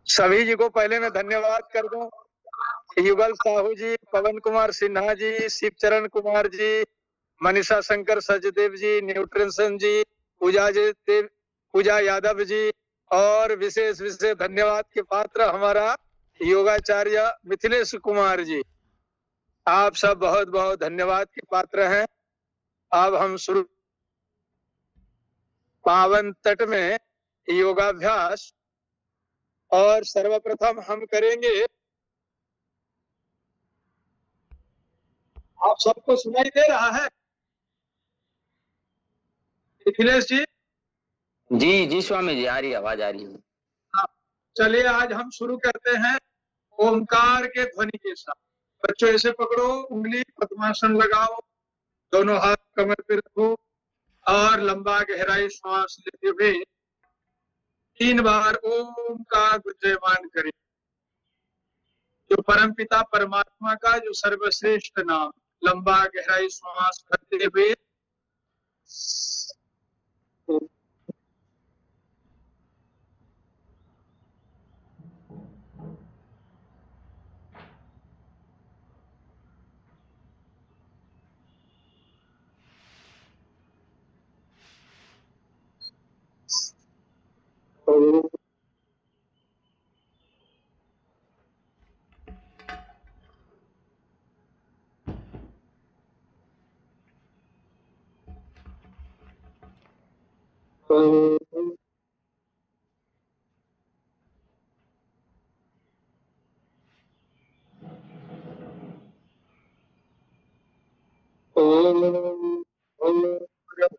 सभी जी को पहले मैं धन्यवाद कर दूं। युगल साहू जी, पवन कुमार सिन्हा जी, शिवचरण कुमार जी, मनीषा शंकर सचदेव जी, न्यूट्रिशन जी, पूजा यादव जी, और विशेष विशेष धन्यवाद के पात्र हमारा योगाचार्य मिथिलेश कुमार जी। आप सब बहुत बहुत धन्यवाद के पात्र हैं। अब हम शुरू पावन तट में योगाभ्यास, और सर्वप्रथम हम करेंगे। आप सबको सुनाई दे रहा है मिथिलेश जी? जी जी स्वामी जी, आ रही आवाज आ रही है। हाँ, चलिए आज हम शुरू करते हैं ओमकार के ध्वनि के साथ। बच्चों ऐसे पकड़ो, उंगली पद्मासन लगाओ, दोनों हाथ कमर पे रखो और लंबा गहराई श्वास लेते हुए 3 बार ओम का गुंजयमान करें। जो परमपिता परमात्मा का जो सर्वश्रेष्ठ नाम, लंबा गहराई श्वास करते हुए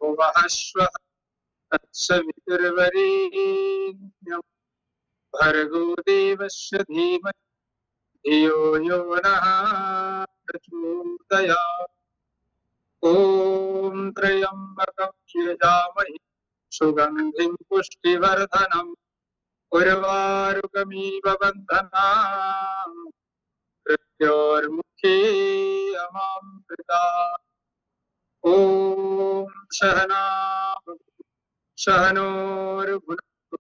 भुवः तत्सवितुर्वरेण्यं भर्गो देवस्य धीमहि धियो यो नः प्रचोदयात्। ॐ त्र्यम्बकं यजामहे सुगन्धिं पुष्टिवर्धनम् उर्वारुकमिव बन्धनान् मृत्योर्मुखे अमामृतात्। ॐ सहना सहनोर्भुनक्तु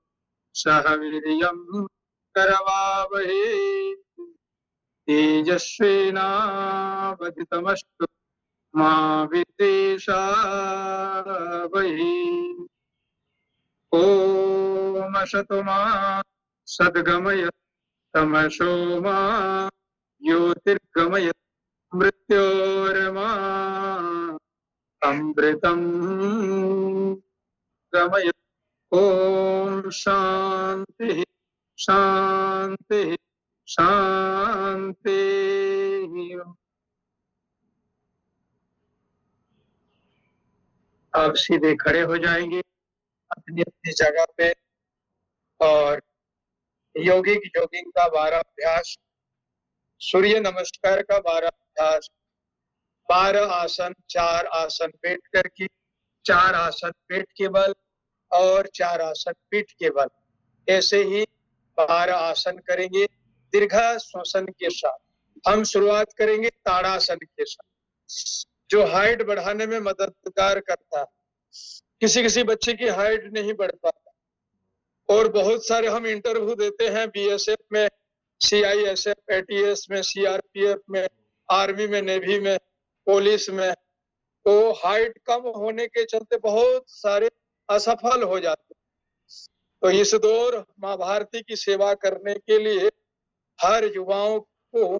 सह वीर्यं करवावहे तेजस्विनावधितमस्तु मा विद्विषावहे। ॐ असतो मा सद्गमय तमसो मा ज्योतिर्गमय मृत्योर्मा अमृतं गमय। ओम शांति शांति शांति। आप सीधे खड़े हो जाएंगे अपनी अपनी जगह पे, और योगिक जोगिंग का 12 अभ्यास, सूर्य नमस्कार का 12 अभ्यास, 12 आसन, 4 आसन बैठ करके, 4 आसन पेट के बल और 4 आसन पीठ के बल, ऐसे ही 12 आसन करेंगे दीर्घ श्वसन के साथ। हम शुरुआत करेंगे ताड़ासन के साथ, जो हाइट बढ़ाने में मददगार करता है। किसी किसी बच्चे की हाइट नहीं बढ़ पाता, और बहुत सारे हम इंटरव्यू देते हैं बीएसएफ में, सीआईएसएफ, एटीएस में, सीआरपीएफ में, आर्मी में, नेवी में, पुलिस में, तो हाइट कम होने के चलते बहुत सारे असफल हो जाते। तो इस दौर माँ भारती की सेवा करने के लिए हर युवाओं को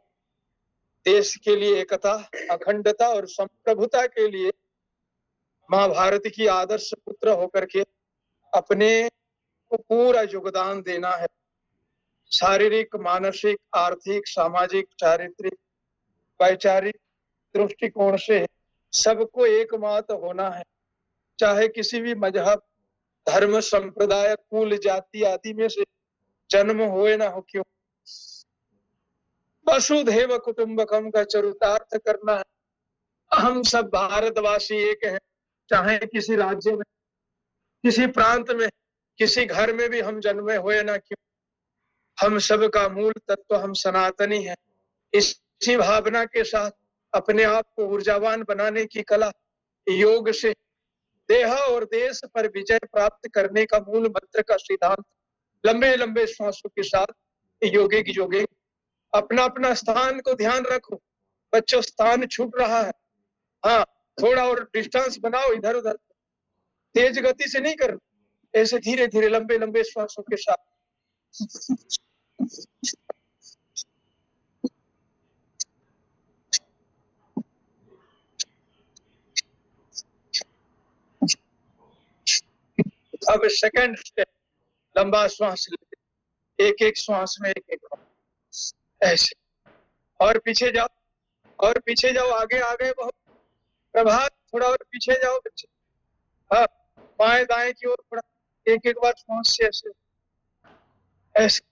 देश के लिए एकता, अखंडता और संप्रभुता के लिए माँ भारती की आदर्श पुत्र होकर के अपने को पूरा योगदान देना है। शारीरिक, मानसिक, आर्थिक, सामाजिक, चारित्रिक, वैचारिक दृष्टिकोण से सबको एकमत होना है। चाहे किसी भी मजहब, धर्म, संप्रदाय, कुल, जाति आदि में से जन्म हुए ना हो क्यों, वसुधैव कुटुंबकम का चरितार्थ करना है। हम सब भारतवासी एक हैं, चाहे किसी राज्य में, किसी प्रांत में, किसी घर में भी हम जन्मे हुए ना क्यों, हम सब का मूल तत्व हम सनातनी हैं। इसी भावना के साथ अपने आप को ऊर्जावान बनाने की कला योग से देह और देश पर विजय प्राप्त करने का मूल मंत्र का सिद्धांत लंबे लंबे श्वासों के साथ योगिक जोगिंग। अपना अपना स्थान को ध्यान रखो। बच्चों, स्थान छूट रहा है। हाँ, थोड़ा और डिस्टेंस बनाओ इधर उधर। तेज गति से नहीं करना, ऐसे धीरे धीरे लंबे लंबे श्वासों के साथ। अब सेकंड स्टेप, लंबा श्वास लेते, एक एक श्वास में एक एक ऐसे। और पीछे जाओ, और पीछे जाओ, आगे आगे बहुत। प्रभात, थोड़ा और पीछे जाओ बच्चे। हाँ, बाएं दाएं की ओर थोड़ा, एक एक बार श्वास से ऐसे ऐसे।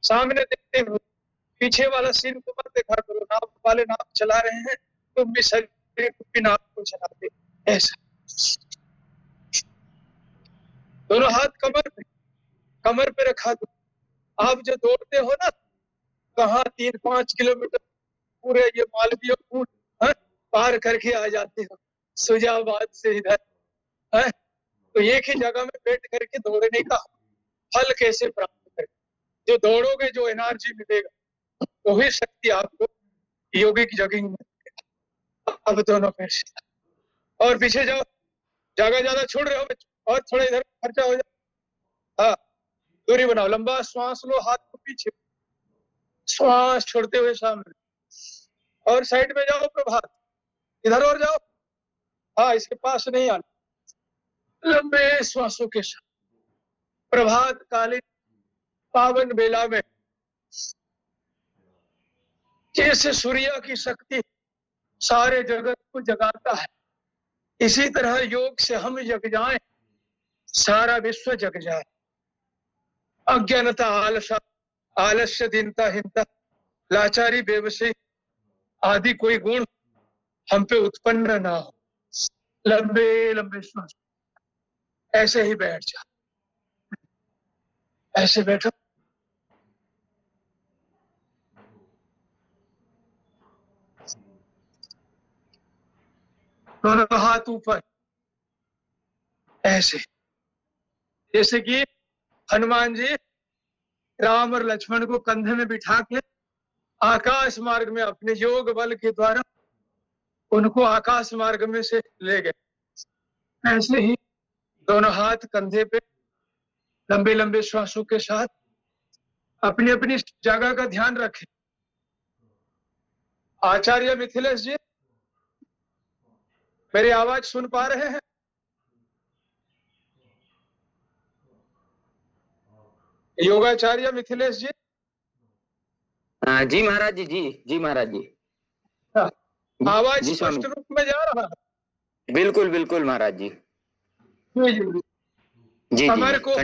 सामने देखते हुए, पीछे वाला सीन को मत देखा करो। नाव वाले नाव चला रहे हैं, तुम भी शरीर की नाव को चलाते ऐसा। दोनों हाथ कमर पे रखा दो। आप जो दौड़ते हो ना, कहाँ 3-5 किलोमीटर पूरे ये मालवीय कूट पार करके आ जाते हो, सुजाबाद से इधर है। तो एक ही जगह में बैठ करके दौड़ने का फल कैसे प्राप्त करें? जो दौड़ोगे, जो एनर्जी मिलेगा, वही शक्ति आपको योगिक जॉगिंग में। अब दोनों पैर से और पीछे जाओ, जगह ज्यादा छोड़ रहे हो बच्चों, और थोड़ा इधर खर्चा हो जाए। हाँ, दूरी बनाओ, लंबा श्वास लो, हाथ को पीछे, श्वास छोड़ते हुए सामने। और साइड में जाओ प्रभात, इधर और जाओ। हाँ, इसके पास नहीं आना। लंबे श्वासों के साथ प्रभात कालीन पावन बेला में जैसे सूर्य की शक्ति सारे जगत को जगाता है, इसी तरह योग से हम जग जाएं, सारा विश्व जग जाए। अज्ञानता, आलस्य, दीनता, हिंता, लाचारी, बेबसी आदि कोई गुण हम पे उत्पन्न ना हो। लंबे लंबे श्वास, ऐसे ही बैठ जा, ऐसे बैठो। दोनों हाथ ऊपर ऐसे, जैसे कि हनुमान जी राम और लक्ष्मण को कंधे में बिठा के आकाश मार्ग में अपने योग बल के द्वारा उनको आकाश मार्ग में से ले गए। ऐसे ही दोनों हाथ कंधे पे, लंबे लंबे श्वासों के साथ अपनी अपनी जगह का ध्यान रखें। आचार्य मिथिलेश जी, मेरी आवाज सुन पा रहे हैं? योगाचार्य मिथिलेश जी। जी महाराज जी, जी महाराज जी। हाँ, आवाज जी स्वामी। स्पष्ट रूप में जा रहा है? बिल्कुल बिल्कुल महाराज जी। जी। जी कमर जी को,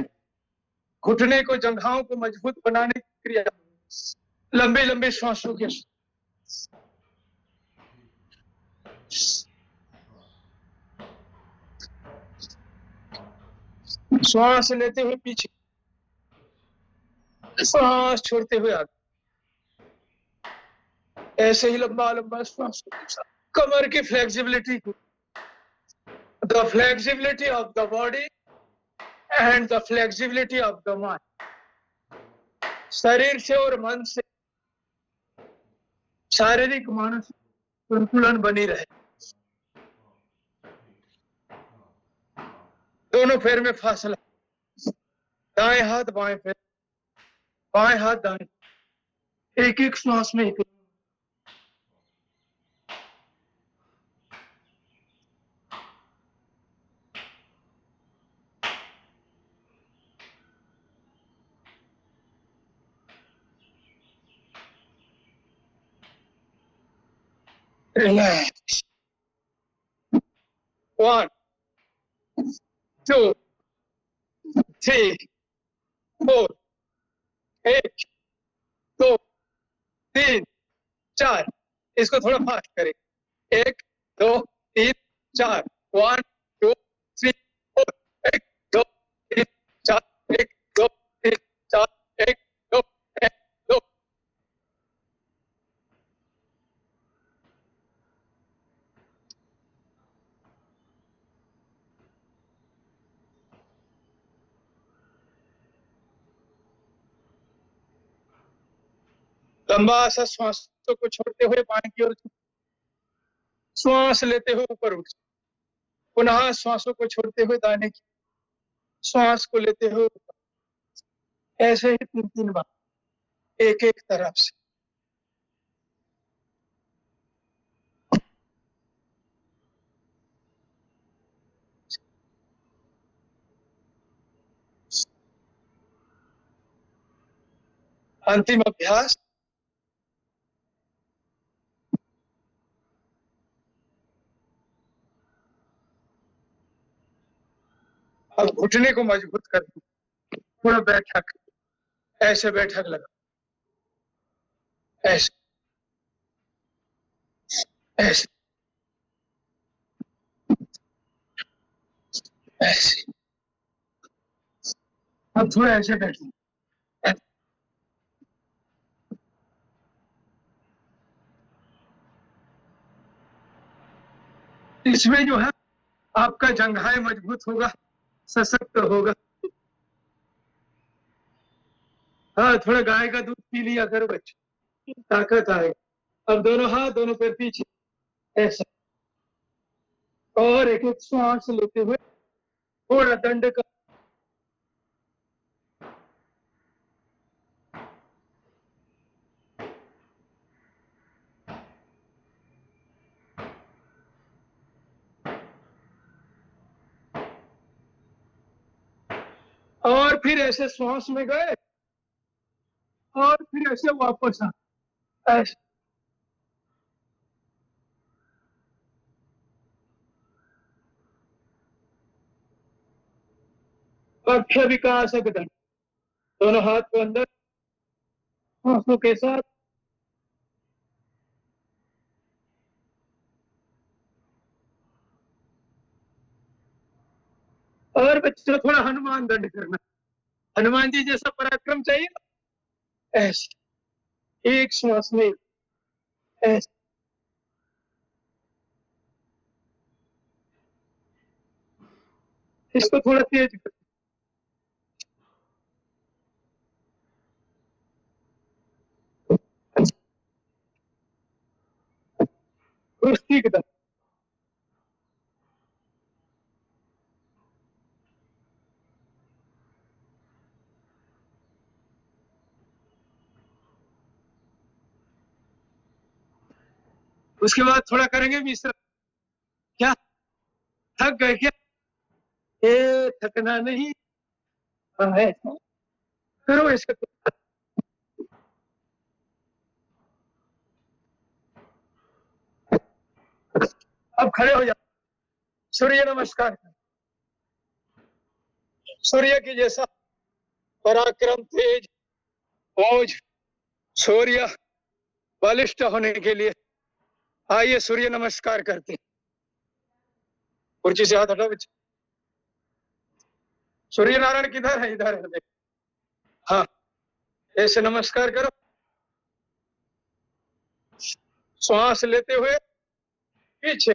घुटने को, जंघाओं को मजबूत बनाने की क्रिया, लंबे लंबे श्वासों के श्वास लेते हुए पीछे, श्वास छोड़ते हुए आगे, ऐसे ही लंबा लंबा श्वास। कमर की फ्लेक्सिबिलिटी को, the flexibility of the body and the flexibility of the mind. शरीर से और मन से शारीरिक मानसिक संतुलन बनी रहे। दोनों पैर में फासला, दाएं हाथ बाएं पैर, बाएं हाथ दाएं, एक एक श्वास में एक। रिलैक्स। 1 2 3 4, 1 2 3 4। इसको थोड़ा फास्ट करें। 1 2 3 4, 1 2 3 4, 1 2 3 4, 1 2 3 4, 1 2 1 2। लंबा सा श्वासों को छोड़ते हुए बाएं की ओर, श्वास लेते हुए ऊपर उठ, पुनः श्वासों को छोड़ते हुए दाहिने की, श्वास को लेते हुए ऊपर, ऐसे ही 3-3 बार एक एक तरफ से। अंतिम अभ्यास। अब घुटने को मजबूत कर दो, थोड़ा बैठक, ऐसे बैठक लगा, ऐसे ऐसे ऐसे। अब थोड़ा ऐसे बैठो। इसमें जो है आपका जंघाएं मजबूत होगा, सशक्त होगा। हाँ, थोड़ा गाय का दूध पी लिया करो बच्चे, ताकत आएगा। अब दोनों हाथ, दोनों पैर पीछे, ऐसा, और एक एक श्वास लेते हुए थोड़ा दंड का, और फिर ऐसे श्वास में गए और फिर ऐसे वापस आ, ऐसे। पक्ष विकास दंड, दोनों हाथ को अंदर, श्वासों के साथ, और बच्चों थोड़ा हनुमान दंड करना, हनुमान जी जैसा पराक्रम चाहिए, ऐसे एक श्वास में, ऐसे। इसको थोड़ा तेज कर, कुश्ती की तरह। उसके बाद थोड़ा करेंगे विश्राम। क्या थक गए क्या? ए, थकना नहीं। हाँ, ऐसा करो, ऐसे करो। अब खड़े हो जाओ, सूर्य नमस्कार। सूर्य की जैसा पराक्रम, तेज, ओज, शौर्य, बलिष्ठ होने के लिए आइए सूर्य नमस्कार करते हैं। कुर्सी से हाथ हटाओ बच्चे। सूर्य नारायण किधर है? इधर है, देखो। हाँ, ऐसे नमस्कार करो, श्वास लेते हुए पीछे,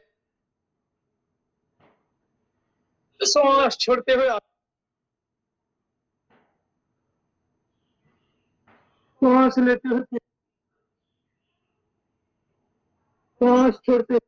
श्वास छोड़ते हुए आगे, श्वास लेते हुए पीछे, श्वास छोड़ते हुए।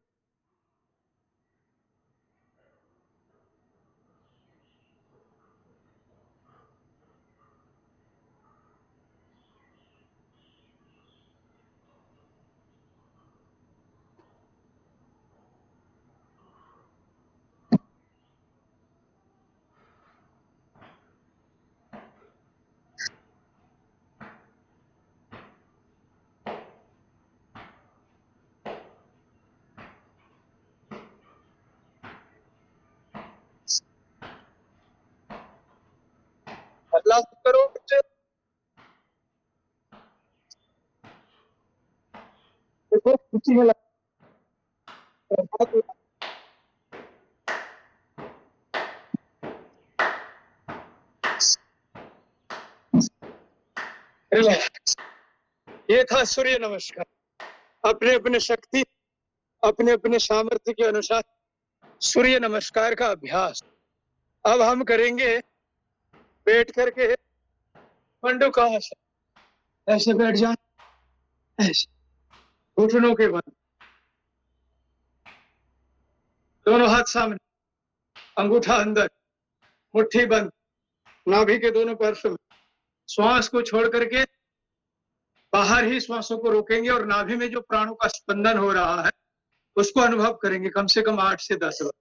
बदलाव करो बच्चे, देखो खुशी में लगा। रिलैक्स। ये था सूर्य नमस्कार। अपने अपने शक्ति, अपने अपने सामर्थ्य के अनुसार सूर्य नमस्कार का अभ्यास। अब हम करेंगे बैठ करके मंडूकासन। ऐसे बैठ जाए, ऐसे घुटनों के बल, दोनों हाथ सामने, अंगूठा अंदर, मुट्ठी बंद, नाभि के दोनों पार्श्व में। श्वास को छोड़ करके बाहर ही श्वासों को रोकेंगे और नाभि में जो प्राणों का स्पंदन हो रहा है उसको अनुभव करेंगे कम से कम 8 से 10 बार।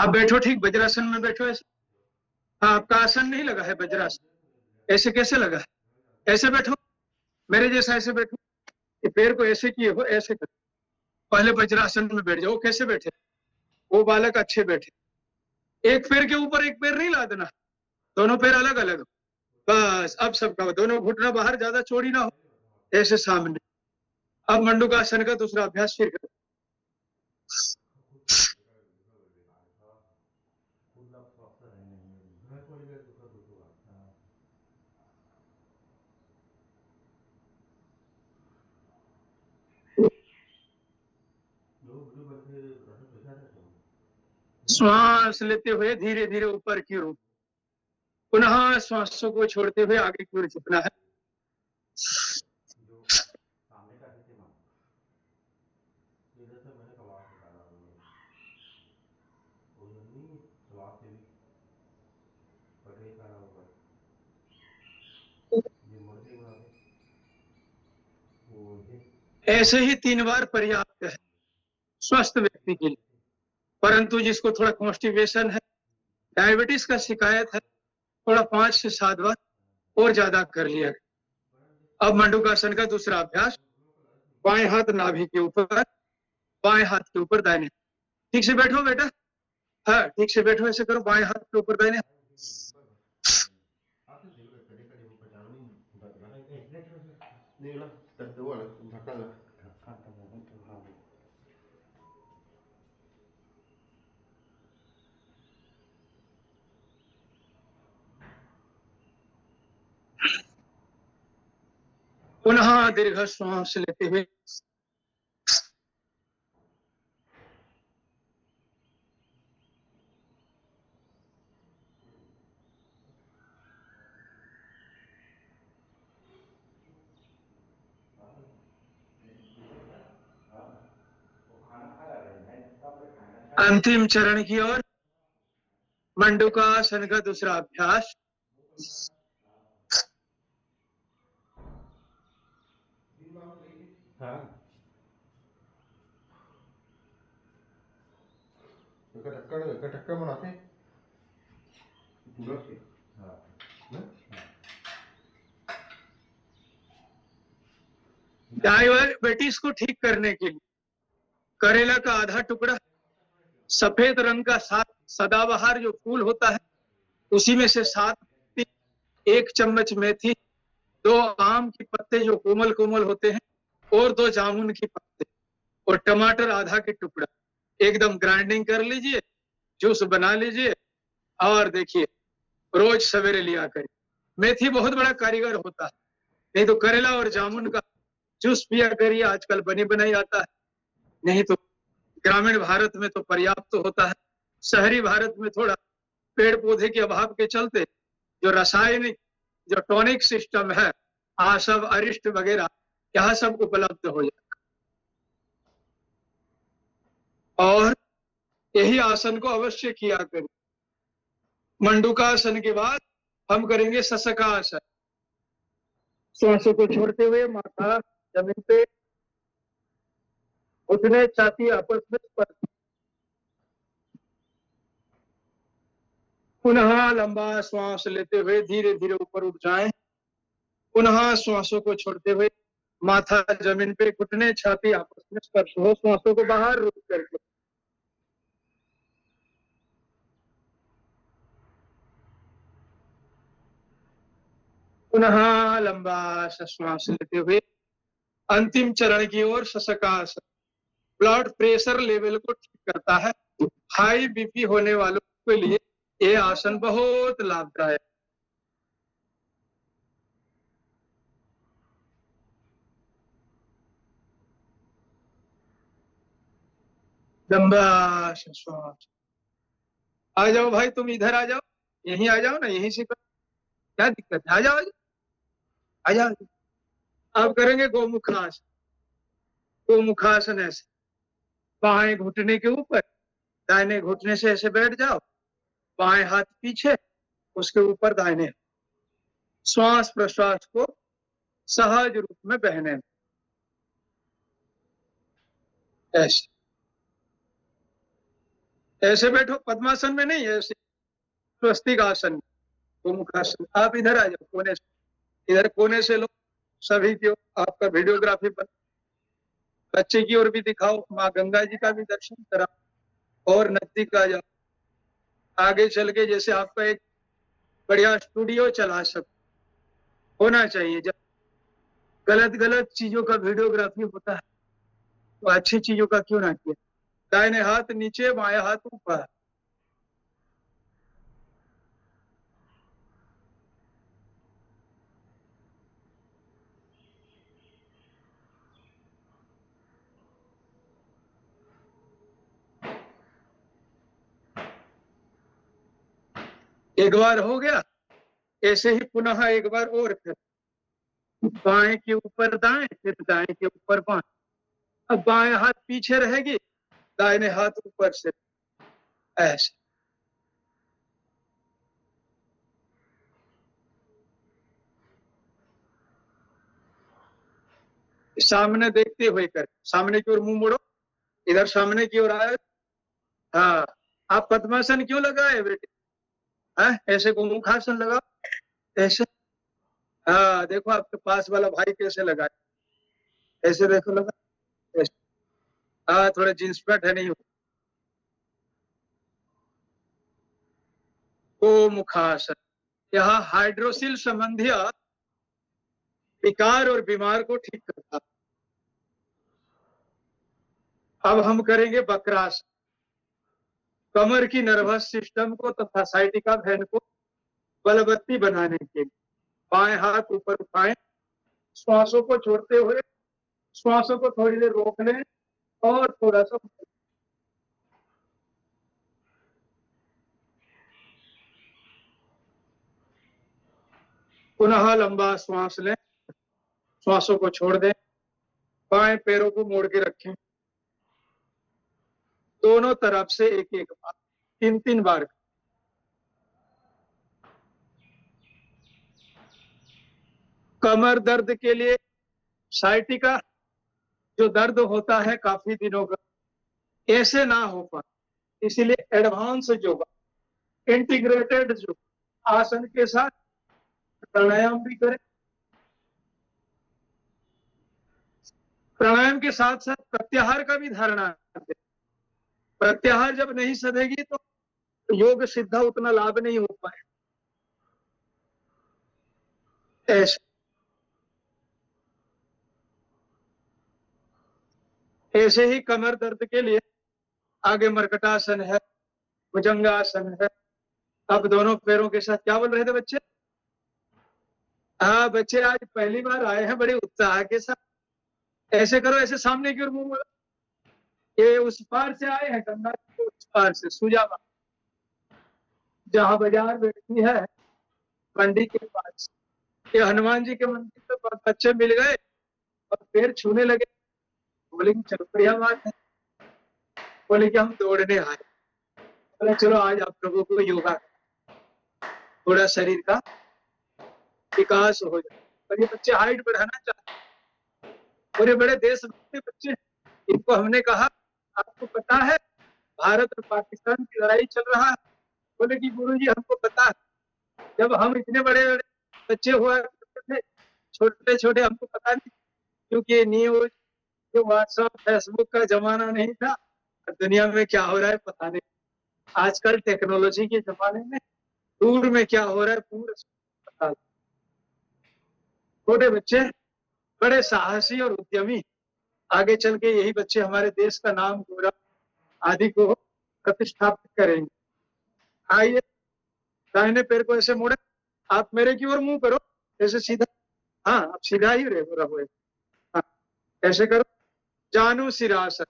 आप बैठो, ठीक वज्रासन में बैठो ऐसे। हाँ, आपका आसन नहीं लगा है वज्रासन। ऐसे कैसे लगा है? ऐसे बैठो, मेरे जैसा ऐसे बैठो। ये पैर को ऐसे किए हो, ऐसे करो। पहले वज्रासन में बैठ जाओ। कैसे बैठे? वो बालक अच्छे बैठे। एक पैर के ऊपर एक पैर नहीं लादना, दोनों पैर अलग अलग हो। बस अब सबका दोनों घुटना बाहर, ज्यादा चौड़ी ना हो, ऐसे सामने। अब मंडूकासन का दूसरा अभ्यास फिर करो। श्वास लेते हुए धीरे धीरे ऊपर की ओर, पुनः श्वासों को छोड़ते हुए आगे की ओर झुकना है। ऐसे ही 3 बार पर्याप्त है स्वस्थ व्यक्ति के लिए। परंतु जिसको थोड़ा कॉन्स्टिपेशन है, डायबिटीज का शिकायत है, थोड़ा 5 से 7 बार और ज्यादा कर लिया। अब मंडूकासन का दूसरा अभ्यास, बाएं हाथ नाभि के ऊपर, बाएं हाथ के ऊपर दाहिने। ठीक से बैठो बेटा, हाँ ठीक से बैठो, ऐसे करो, बाएं हाथ के ऊपर दाहिने। पुनः दीर्घ श्वास लेते हुए अंतिम चरण की ओर। मंडूकासन का दूसरा अभ्यास, डायबिटीज को ठीक करने के लिए करेला का आधा टुकड़ा, सफेद रंग का 7 सदाबहार जो फूल होता है उसी में से 7, 1 चम्मच मेथी, 2 आम के पत्ते जो कोमल कोमल होते हैं और 2 जामुन के पत्ते और टमाटर आधा के टुकड़ा, एकदम ग्राइंडिंग कर लीजिए, जूस बना लीजिए और देखिए रोज सवेरे लिया करिए। मेथी बहुत बड़ा कारीगर होता है, नहीं तो करेला और जामुन का जूस पिया करिए, आजकल बनी बनाई आता है। नहीं तो ग्रामीण भारत में तो पर्याप्त होता है, शहरी भारत में थोड़ा पेड़ पौधे के अभाव के चलते जो रासायनिक जो टॉनिक सिस्टम है, आसव अरिष्ट वगैरह, यह सब उपलब्ध हो जाए। और यही आसन को अवश्य किया करें। मंडूकासन के बाद हम करेंगे शशकासन। श्वासों को छोड़ते हुए माथा जमीन पे, घुटने छाती आपस में स्पर्श। पुनः लंबा श्वास लेते हुए धीरे धीरे ऊपर उठ जाएं। पुनः श्वासों को छोड़ते हुए माथा जमीन पे, घुटने छाती आपस में स्पर्श हो। श्वासों को बाहर रोक करके पुनः लंबा श्वास लेते हुए अंतिम चरण की ओर शशकासन। ब्लड प्रेशर लेवल को ठीक करता है, हाई बीपी होने वालों के लिए ये आसन बहुत लाभदायक। लंबा सा श्वास। आ जाओ भाई, तुम इधर आ जाओ, यहीं आ जाओ ना, यहीं से कर। क्या दिक्कत है, आ जाओ आ जाओ। अब करेंगे गोमुखासन। गोमुखासन ऐसे, बाएं घुटने के ऊपर, दाहिने घुटने से ऐसे बैठ जाओ, बाएं हाथ पीछे, उसके ऊपर दाहिने। श्वास प्रश्वास को सहज रूप में बहने, ऐसे ऐसे बैठो, पद्मासन में नहीं, ऐसे स्वस्तिक आसन में, गोमुखासन। आप इधर आ जाओ, कोने से, इधर कोने से लो, सभी की आपका वीडियोग्राफी पर। बच्चे की ओर भी दिखाओ, माँ गंगा जी का भी दर्शन कराओ, और नजदीक आ जाओ। आगे चल के जैसे आपका एक बढ़िया स्टूडियो चला सको, होना चाहिए। जब गलत गलत चीजों का वीडियोग्राफी होता है तो अच्छी चीजों का क्यों ना किया। दाहिने हाथ नीचे, बाएं हाथ ऊपर। एक बार हो गया, ऐसे ही पुनः एक बार और, फिर बाएं के ऊपर दाएं, फिर दाएं के ऊपर बाएं। अब बाएं हाथ पीछे रहेगी, दाहिने हाथ ऊपर से, ऐसे। सामने देखते हुए कर, सामने की ओर मुंह मोड़ो, इधर सामने की ओर आए। हाँ, आप पद्मासन क्यों लगाए बेटे? हाँ, ऐसे गोमुखासन लगाओ, ऐसे। हाँ, देखो आपके पास वाला भाई कैसे लगाए, ऐसे देखो लगा, ऐसे। हाँ, थोड़ा जींस पैंट है नहीं। गोमुखासन, यहाँ हाइड्रोसिल संबंधी विकार और बीमार को ठीक करता। अब हम करेंगे वक्रासन। कमर की नर्वस सिस्टम को तथा साइटिका वेन को बलवत्ती बनाने के लिए बाएं हाथ ऊपर उठाएं, श्वासों को छोड़ते हुए श्वासों को थोड़ी देर रोक लें और थोड़ा सा पुनः लंबा श्वास लें, श्वासों को छोड़ दें, बाएं पैरों को मोड़ के रखें, दोनों तरफ से एक एक बार, 3-3 बार। कमर दर्द के लिए साइटिका जो दर्द होता है काफी दिनों का, ऐसे ना हो पाए, इसीलिए एडवांस योगा, इंटीग्रेटेड जो आसन के साथ प्राणायाम भी करें। प्राणायाम के साथ साथ प्रत्याहार का भी धारणा करें। प्रत्याहार जब नहीं सधेगी तो योग सिद्धा उतना लाभ नहीं हो पाए। ऐसे ऐसे ही कमर दर्द के लिए आगे मरकटासन है, भुजंगासन है। अब दोनों पैरों के साथ, क्या बोल रहे थे बच्चे? हाँ, बच्चे आज पहली बार आए हैं, बड़े उत्साह के साथ। ऐसे करो, ऐसे सामने की ओर मुंह मोड़ो। ये उस पार से आए हैं, गंगा के उस पार से, सुजावा, जहाँ बाजार बैठती है मंडी के पास। ये हनुमान जी के मंदिर पे बच्चे मिल गए और पैर छूने लगे। बोले कि चलो बढ़िया बात है। बोले कि हम दौड़ने आए। बोले चलो आज आप लोगों को योगा, थोड़ा शरीर का विकास हो जाए। और ये बच्चे हाइट बढ़ाना चाहते हैं, बड़े बड़े देशभक्ति बच्चे। इनको हमने कहा आपको पता है भारत और पाकिस्तान की लड़ाई चल रहा है? बोले कि गुरुजी हमको पता है, जब हम इतने बड़े बड़े बच्चे हुआ करते थे, छोटे छोटे, हमको पता नहीं, क्योंकि न्यूज, जो व्हाट्सएप फेसबुक का जमाना नहीं था, और दुनिया में क्या हो रहा है पता नहीं। आजकल टेक्नोलॉजी के जमाने में दूर में क्या हो रहा है पूरा पता। छोटे बच्चे बड़े साहसी और उद्यमी, आगे चल के यही बच्चे हमारे देश का नाम, गौरव आदि को प्रतिष्ठापित करेंगे। आइए, दाहिने पैर को ऐसे मोड़े, आप मेरे की ओर मुंह करो, ऐसे सीधा। हाँ, आप सीधा ही रहो। हाँ, ऐसे करो, जानु सिरासन,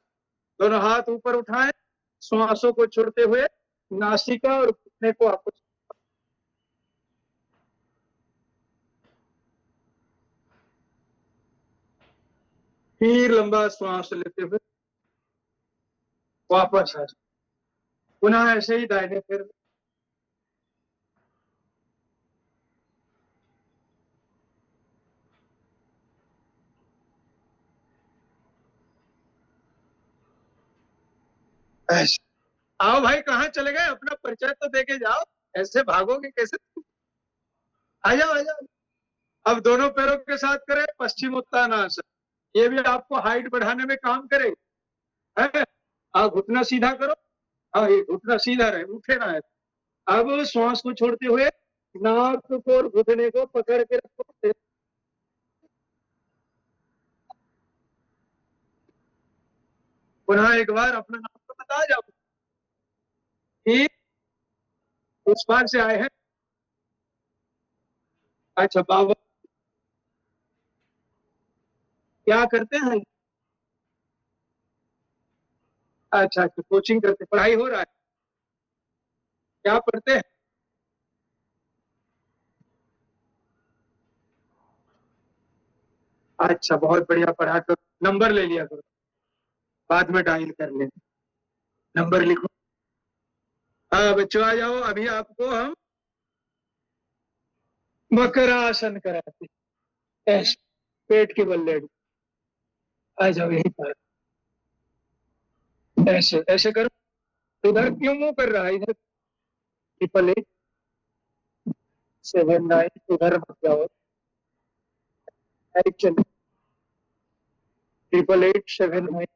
दोनों हाथ ऊपर उठाएं, श्वासों को छोड़ते हुए नासिका और घुटने को आपस फिर लंबा श्वास लेते हुए वापस आ जाए। पुनः ऐसे ही दाहिने पैर ऐसे। आओ भाई, कहाँ चले गए? अपना परिचय तो देके जाओ, ऐसे भागोगे कैसे? आ जाओ आ जाओ। अब दोनों पैरों के साथ करें पश्चिम उत्तानासन, ये भी आपको हाइट बढ़ाने में काम करेगा। है? हाँ, घुटना सीधा करो। हाँ, ये घुटना सीधा रहे, उठे ना है। अब श्वास को छोड़ते हुए नाक को और घुटने को पकड़ के रखो। पुनः एक बार अपना नाम तो बता जाओ कि उस पार से आए हैं। अच्छा बाबा, क्या करते हैं? अच्छा अच्छा, कोचिंग करते, पढ़ाई हो रहा है? क्या पढ़ते हैं? अच्छा, बहुत बढ़िया, पढ़ा करो, नंबर ले लिया करो, बाद में डायल कर लेना। नंबर लिखो। हाँ बच्चों, आ जाओ, अभी आपको हम मकरासन कराते हैं। ऐसे पेट के बल लेट, आ जाओ यहीं पर। ऐसे ऐसे करो। उधर क्यों मुंह कर रहा है? इधर 8887 उधर मत जाओ। चलो 8887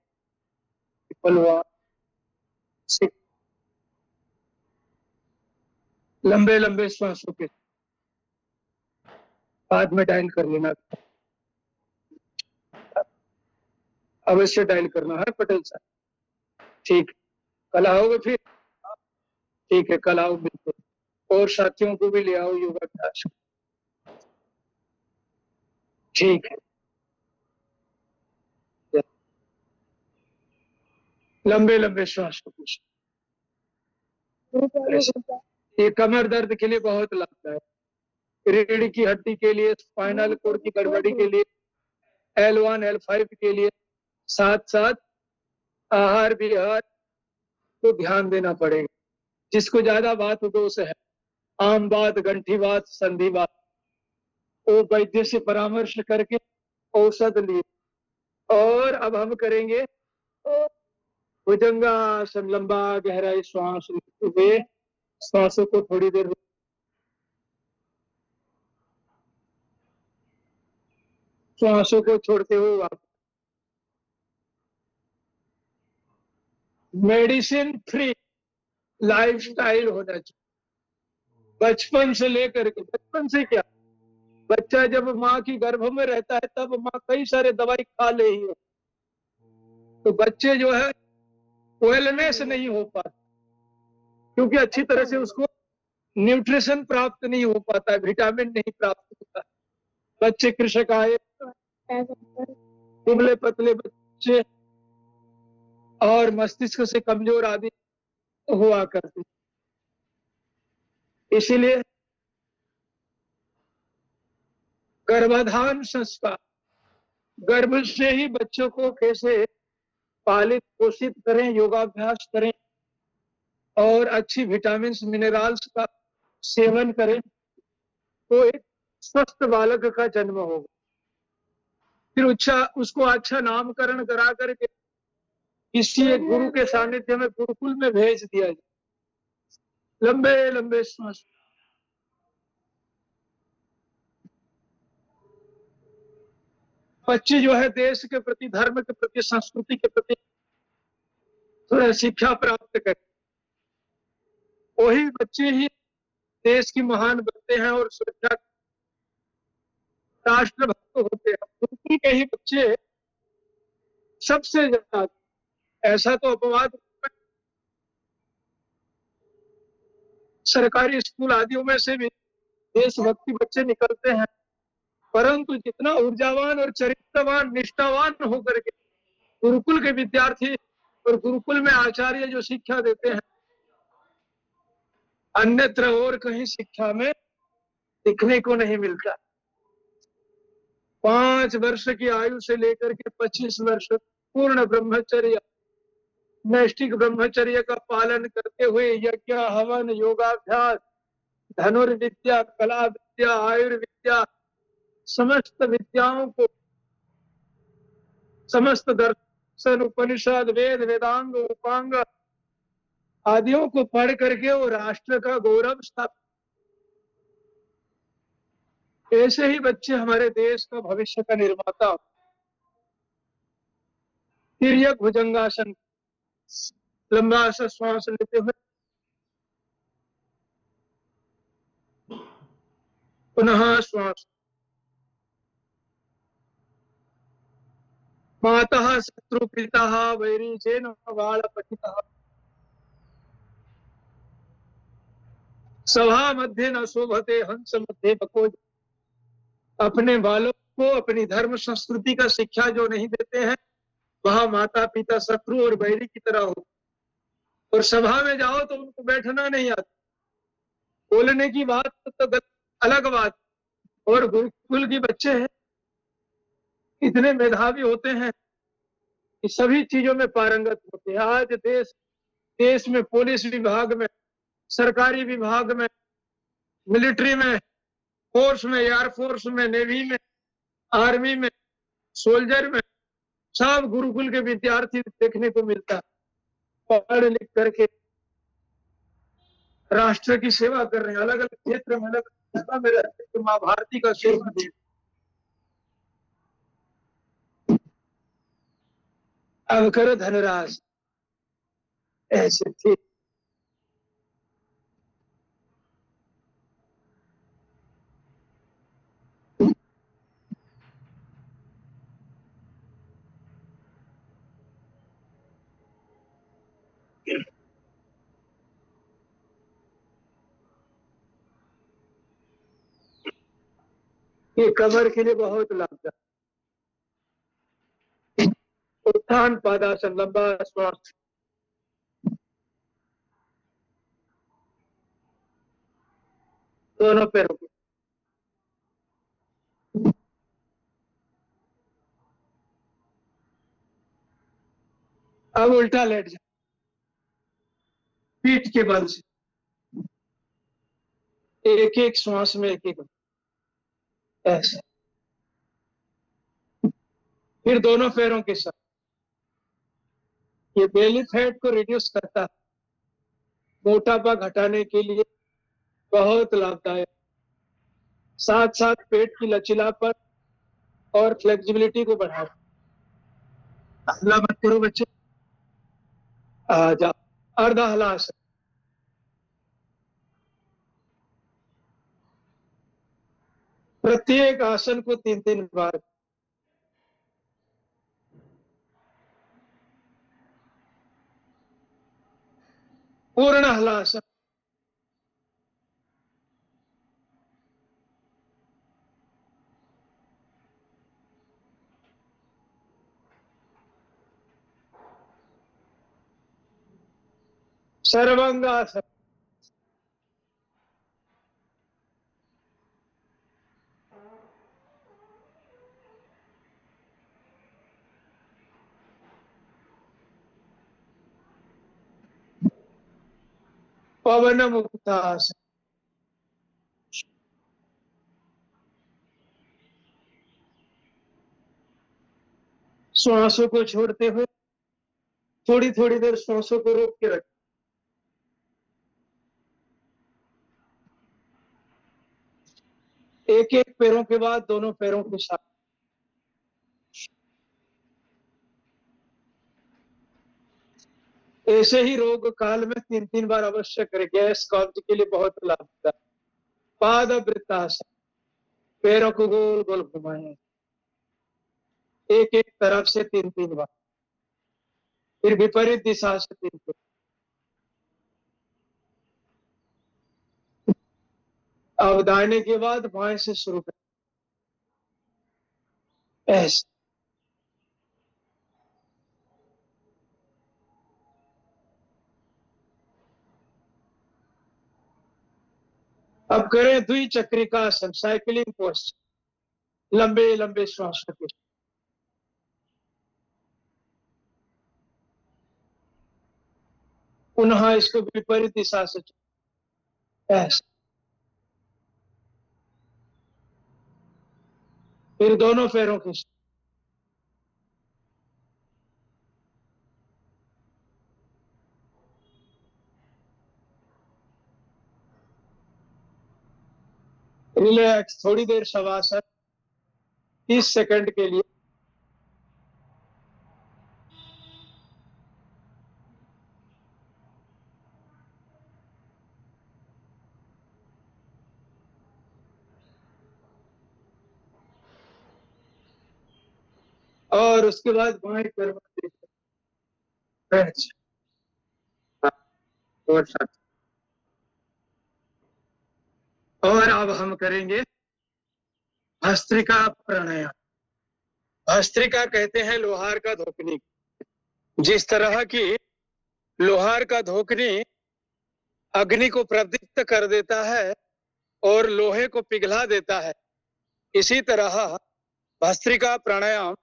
लंबे लंबे श्वासों के बाद में डायल कर लेना। अवश्य डायल करना है पटेल साहब। ठीक, कल आओगे फिर? ठीक है, कल आओ बिल्कुल, और साथियों को भी ले आओ योगाभ्यास। ठीक है, लंबे लंबे श्वास को पूछ। ये कमर दर्द के लिए बहुत लाभदायक, रीढ़ की हड्डी के लिए, स्पाइनल कोड की गड़बड़ी के लिए, L1 L5 के लिए, साथ साथ आहार विहार को ध्यान देना पड़ेगा। जिसको ज्यादा वात दोष है, आम वात, गंठी वात, संधि वात, वो वैद्य से परामर्श करके औषध लिए। और अब हम करेंगे भुजंगासन, लंबा गहरा श्वास लेते हुए श्वासों को थोड़ी देर श्वासों को छोड़ते हुए वापस। मेडिसिन फ्री लाइफस्टाइल होना चाहिए बचपन से लेकर के। बचपन से क्या, बच्चा जब माँ की गर्भ में रहता है तब माँ कई सारे दवाई खा ले ही है, तो बच्चे जो है वेलनेस नहीं हो पाता, क्योंकि अच्छी तरह से उसको न्यूट्रिशन प्राप्त नहीं हो पाता है, विटामिन नहीं प्राप्त होता है। बच्चे कृषक आए, दुबले पतले बच्चे और मस्तिष्क से कमजोर आदि हुआ करते। इसीलिए गर्भाधान संस्कार, गर्भ से ही बच्चों को कैसे पालित पोषित करें, योगाभ्यास करें और अच्छी विटामिन मिनरल्स का सेवन करें, तो एक स्वस्थ बालक का जन्म होगा। फिर उसको अच्छा नामकरण करा करके किसी एक गुरु के सानिध्य में गुरुकुल में भेज दिया जाए। लंबे लंबे श्वास। बच्चे जो है देश के प्रति, धर्म के प्रति, संस्कृति के प्रति थोड़ा शिक्षा प्राप्त करें, वही बच्चे ही देश की महान बनते हैं और सुरक्षा राष्ट्रभक्त होते हैं। गुरुकुल के ही बच्चे सबसे ज्यादा, ऐसा तो अपवाद सरकारी स्कूल आदियों में से भी देशभक्ति बच्चे निकलते हैं, परंतु जितना ऊर्जावान और चरित्रवान निष्ठावान होकर के गुरुकुल के विद्यार्थी और गुरुकुल में आचार्य जो शिक्षा देते हैं अन्यत्र और कहीं शिक्षा में दिखने को नहीं मिलता। 5 वर्ष की आयु से लेकर के 25 वर्ष पूर्ण ब्रह्मचर्य, नैष्ठिक ब्रह्मचर्य का पालन करते हुए यज्ञ, हवन, योगाभ्यास, धनुर्विद्या, कला विद्या, आयुर्विद्या, समस्त विद्याओं को, समस्त दर्शन, उपनिषद, वेद, वेदांग, उपांग आदियों को पढ़ करके वो राष्ट्र का गौरव स्थापित। ऐसे ही बच्चे हमारे देश का भविष्य का निर्माता। तिर्यक भुजंगासन, लंबा सा श्वास लेते हुए पुनः श्वास। मातः शत्रु पितः वैरी चेन बाल पतितः, सभा मध्य न शोभते हंस मध्य बको। अपने बालों को अपनी धर्म संस्कृति का शिक्षा जो नहीं देते हैं वह माता पिता शत्रु और बैरी की तरह हो। और सभा में जाओ तो उनको बैठना नहीं आता, बोलने की बात तो अलग बात। और गुरुकुल के बच्चे हैं इतने मेधावी होते हैं कि सभी चीजों में पारंगत होते हैं। आज देश में पुलिस विभाग में, सरकारी विभाग में, मिलिट्री में, फोर्स में, एयरफोर्स में, नेवी में, आर्मी में, सोल्जर में सब गुरुकुल के विद्यार्थी देखने को मिलता है। पढ़ लिख करके राष्ट्र की सेवा कर रहे हैं, अलग अलग क्षेत्र में, अलग अलग में रहते हैं। माँ भारती का सेवा दे। अब करो धनराज ऐसे थे। ये कमर के लिए बहुत लाभदायक। उत्थान पादासन, लंबा श्वास, दोनों पैरों को। अब उल्टा लेट जाओ पीठ के बल से, एक एक श्वास में एक एक ऐसे। फिर दोनों पैरों के साथ। ये बेली फैट को रिड्यूस करता है, मोटापा घटाने के लिए बहुत लाभदायक। साथ साथ पेट की लचीलापन और फ्लेक्सिबिलिटी को बढ़ाता। हल्ला मत करो बच्चे, आ जाओ। अर्ध हलासन, प्रत्येक आसन को 3-3 बार। पूर्ण हलासन, सर्वांगासन, पवन मुक्तासन। श्वासों को छोड़ते हुए थोड़ी थोड़ी देर श्वासों को रोक के रखें। एक एक पैरों के बाद दोनों पैरों के साथ। ऐसे ही रोग काल में 3-3 बार अवश्य करें। गैस कब्ज के लिए बहुत लाभदायक। पाद वृत्तासन, पैरों को गोल गोल घुमाएं एक एक तरफ से 3-3 बार। फिर विपरीत दिशा से 3-3। अब दाहिने के बाद बाएं से शुरू करें ऐसे। अब करें द्विचक्रिकासन, साइकिलिंग पोस्ट, लंबे लंबे श्वास लेके। पुनः इसको विपरीत दिशा से ऐसे। फिर दोनों पैरों की रिलैक्स, थोड़ी देर शवासन 30 सेकंड के लिए। और उसके बाद बाएं पैर में और साथ। और अब हम करेंगे भस्त्रिका प्राणायाम। भस्त्रिका कहते हैं लोहार का धोकनी। जिस तरह की लोहार का धोकनी अग्नि को प्रदीप्त कर देता है और लोहे को पिघला देता है, इसी तरह भस्त्रिका प्राणायाम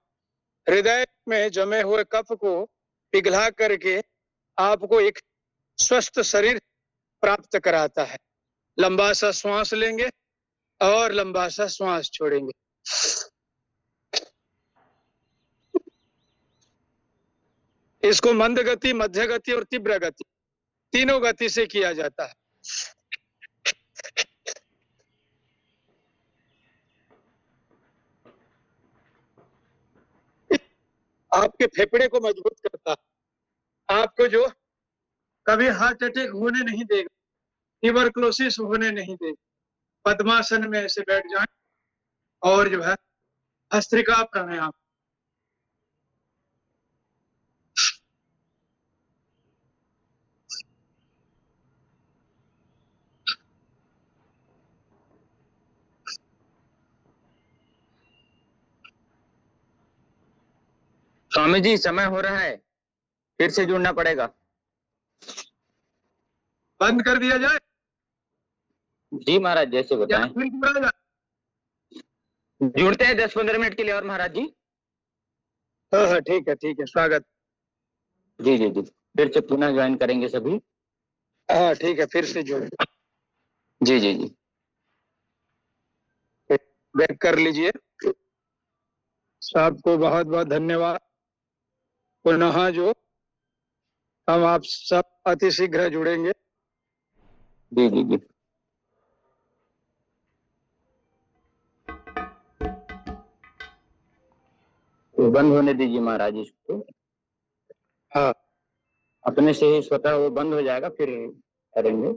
हृदय में जमे हुए कफ को पिघला करके आपको एक स्वस्थ शरीर प्राप्त कराता है। लंबा सा श्वास लेंगे और लंबा सा श्वास छोड़ेंगे। इसको मंद गति, मध्य गति और तीव्र गति, तीनों गति से किया जाता है। आपके फेफड़े को मजबूत करता है, आपको जो कभी हार्ट अटैक होने नहीं देगा, ट्यूबरकुलोसिस होने नहीं देगा। पद्मासन में ऐसे बैठ जाएं और जो है भस्त्रिका प्राणायाम। स्वामी जी समय हो रहा है, फिर से जुड़ना पड़ेगा। बंद कर दिया जाए? जी महाराज, जैसे या बताएं। फिर जुड़ेगा? जुड़ते हैं 10-15 मिनट के लिए और महाराज जी। हाँ, ठीक है, स्वागत। जी जी जी, फिर से पुनः ज्वाइन करेंगे सभी। हाँ ठीक है, फिर से जुड़े। जी जी जी। बैक कर लीजिए। सबको बहुत बहुत धन्यवाद। पुनः जो हम आप सब अति शीघ्र जुड़ेंगे। जी जी जी। तो बंद होने दीजिए महाराज इसको। हाँ, अपने से ही स्वतः वो बंद हो जाएगा, फिर करेंगे।